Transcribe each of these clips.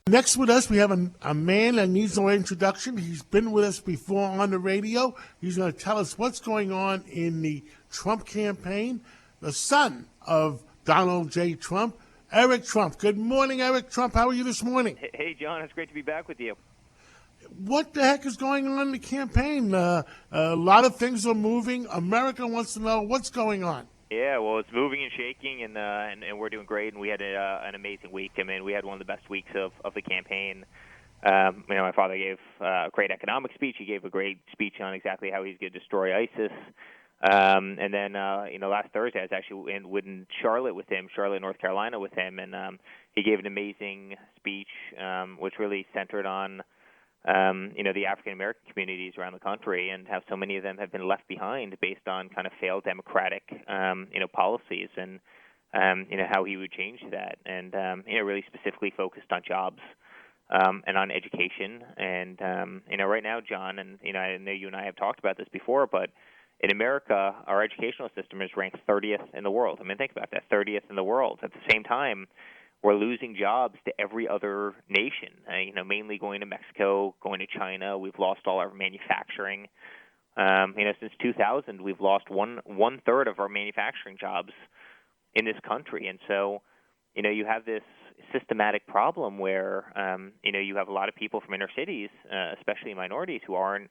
Next with us, we have a man that needs no introduction. He's been with us before on the radio. He's going to tell us what's going on in the Trump campaign. The son of Donald J. Trump, Eric Trump. Good morning, Eric Trump. How are you this morning? Hey, John. It's great to be back with you. What the heck is going on in the campaign? A lot of things are moving. America wants to know what's going on. Yeah, well, it's moving and shaking, and we're doing great. And we had an amazing week. I mean, we had one of the best weeks of the campaign. My father gave a great economic speech. He gave a great speech on exactly how he's going to destroy ISIS. And then, last Thursday, I was actually in Charlotte with him, Charlotte, North Carolina with him, and he gave an amazing speech, which really centered on the African American communities around the country and how so many of them have been left behind based on kind of failed democratic, policies, and how he would change that, and really specifically focused on jobs and on education, and right now, John, and I know you and I have talked about this before, but in America, our educational system is ranked 30th in the world. I mean, think about that, 30th in the world. At the same time, we're losing jobs to every other nation, mainly going to Mexico, going to China. We've lost all our manufacturing. Since 2000, we've lost one-third of our manufacturing jobs in this country. And so, you have this systematic problem where, you have a lot of people from inner cities, especially minorities, who aren't,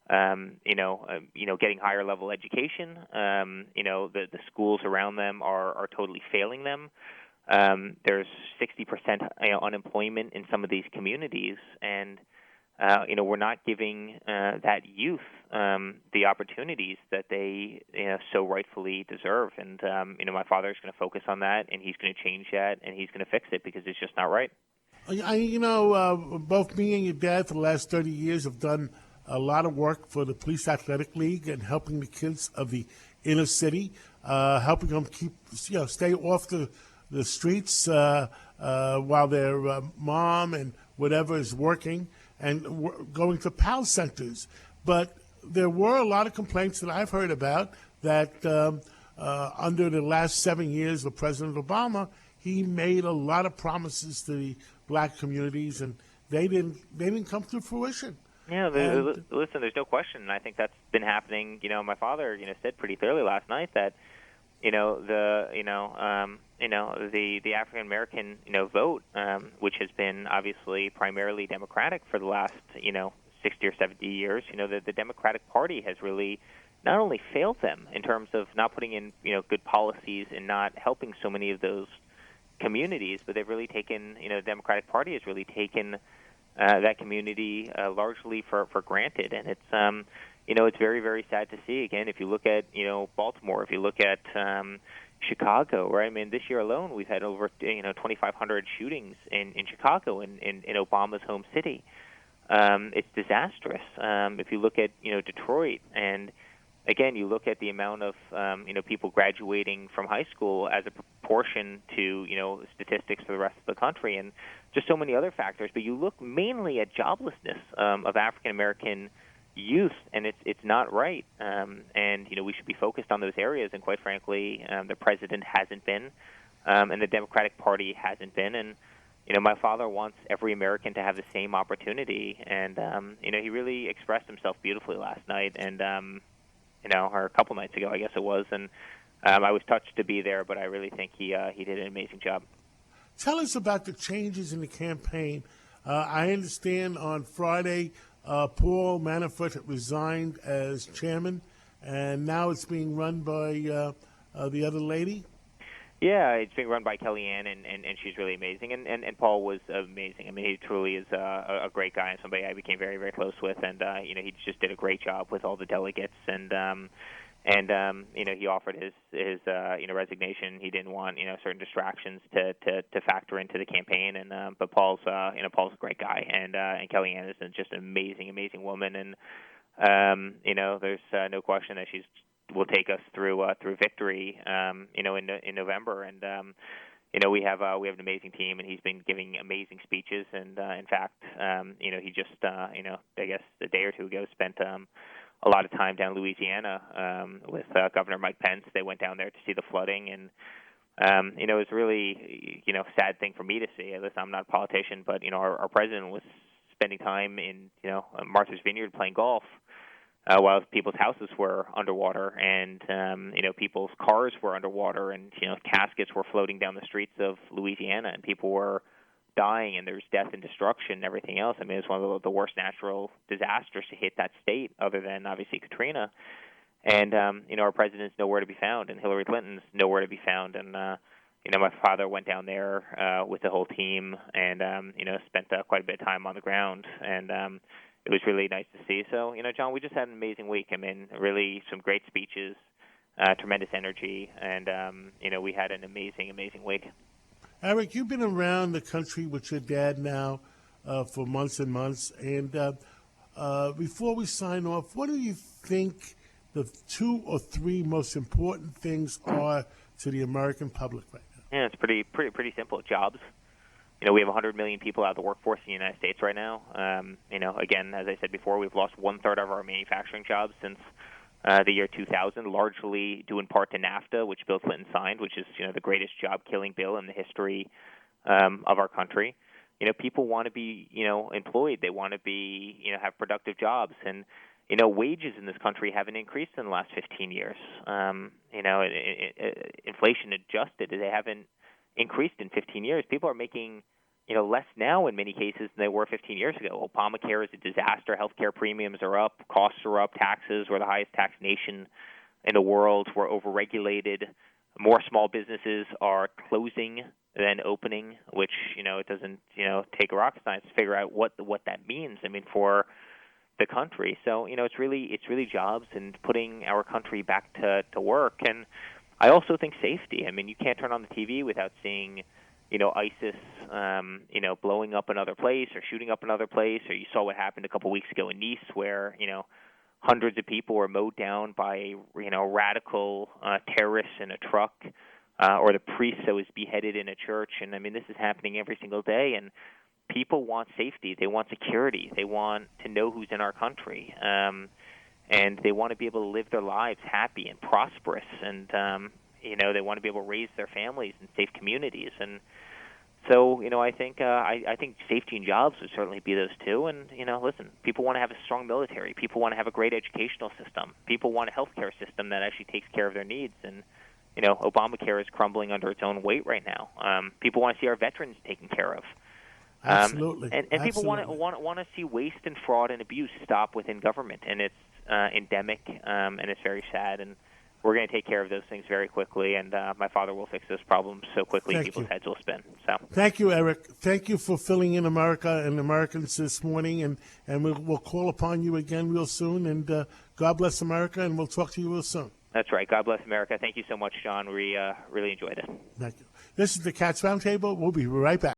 getting higher level education. The schools around them are totally failing them. There's 60% unemployment in some of these communities, and we're not giving that youth the opportunities that they so rightfully deserve. And my father is going to focus on that, and he's going to change that, and he's going to fix it because it's just not right. Both me and your dad for the last 30 years have done a lot of work for the Police Athletic League and helping the kids of the inner city, helping them stay off the streets while their mom and whatever is working, and going to PAL centers. But there were a lot of complaints that I've heard about that under the last 7 years of President Obama, he made a lot of promises to the black communities, and they didn't come to fruition. Yeah, listen, there's no question, and I think that's been happening. My father, said pretty clearly last night that the African American vote, which has been obviously primarily Democratic for the last 60 or 70 years, the Democratic Party has really not only failed them in terms of not putting in good policies and not helping so many of those communities, but they've really taken the Democratic Party has really taken that community largely for granted, and it's it's very, very sad to see. Again, if you look at Baltimore, if you look at Chicago, right? I mean, this year alone, we've had over 2,500 shootings in Chicago, in Obama's home city. It's disastrous. If you look at Detroit, and again, you look at the amount of people graduating from high school as a proportion to statistics for the rest of the country, and just so many other factors. But you look mainly at joblessness of African American youth, and it's not right. And we should be focused on those areas. And quite frankly, the president hasn't been, and the Democratic Party hasn't been. And my father wants every American to have the same opportunity. And he really expressed himself beautifully last night, and or a couple nights ago, I guess it was. And I was touched to be there, but I really think he did an amazing job. Tell us about the changes in the campaign. I understand on Friday, Paul Manafort resigned as chairman, and now it's being run by the other lady. Yeah, it's being run by Kellyanne, and she's really amazing. And Paul was amazing. I mean, he truly is a great guy and somebody I became very, very close with. And he just did a great job with all the delegates. And he offered his resignation. He didn't want certain distractions to factor into the campaign. And but Paul's Paul's a great guy, and Kellyanne is just an amazing woman. And there's no question that she's will take us through victory, in November. And we have an amazing team, and he's been giving amazing speeches. And in fact, he just I guess a day or two ago spent a lot of time down in Louisiana with Governor Mike Pence. They went down there to see the flooding, and It's really, sad thing for me to see. Listen, I'm not a politician, but, our president was spending time in, Martha's Vineyard playing golf while people's houses were underwater and, people's cars were underwater and, caskets were floating down the streets of Louisiana and people were dying and there's death and destruction and everything else. I mean, it's one of the worst natural disasters to hit that state other than, obviously, Katrina. And, our president's nowhere to be found, and Hillary Clinton's nowhere to be found. And, my father went down there with the whole team and, spent quite a bit of time on the ground. And it was really nice to see. So, John, we just had an amazing week. I mean, really some great speeches, tremendous energy, and, we had an amazing, amazing week. Eric, you've been around the country with your dad now for months and months. And before we sign off, what do you think the 2 or 3 most important things are to the American public right now? Yeah, it's pretty simple. Jobs. We have 100 million people out of the workforce in the United States right now. Again, as I said before, we've lost 1/3 of our manufacturing jobs since the year 2000, largely due in part to NAFTA, which Bill Clinton signed, which is the greatest job-killing bill in the history of our country. People want to be employed. They want to be have productive jobs, and wages in this country haven't increased in the last 15 years. Inflation adjusted, they haven't increased in 15 years. People are making less now in many cases than they were 15 years ago. Obamacare is a disaster. Healthcare premiums are up. Costs are up. Taxes, we're the highest taxed nation in the world. We're overregulated. More small businesses are closing than opening, which, it doesn't, take rocket science to figure out what that means, for the country. So, it's really jobs and putting our country back to work. And I also think safety. You can't turn on the TV without seeing ISIS, blowing up another place or shooting up another place. Or you saw what happened a couple weeks ago in Nice where, hundreds of people were mowed down by, radical terrorists in a truck, or the priest that was beheaded in a church. And, this is happening every single day. And people want safety. They want security. They want to know who's in our country. And they want to be able to live their lives happy and prosperous. And, they want to be able to raise their families in safe communities. And so, I think safety and jobs would certainly be those two. And, listen, people want to have a strong military. People want to have a great educational system. People want a healthcare system that actually takes care of their needs. And, Obamacare is crumbling under its own weight right now. People want to see our veterans taken care of. Absolutely. And people want to see waste and fraud and abuse stop within government. And it's endemic, and it's very sad. And we're going to take care of those things very quickly, and my father will fix those problems so quickly people's heads will spin. So, thank you, Eric. Thank you for filling in America and Americans this morning, and we'll call upon you again real soon. And God bless America, and we'll talk to you real soon. That's right. God bless America. Thank you so much, John. We really enjoyed it. Thank you. This is the Cats Roundtable. We'll be right back.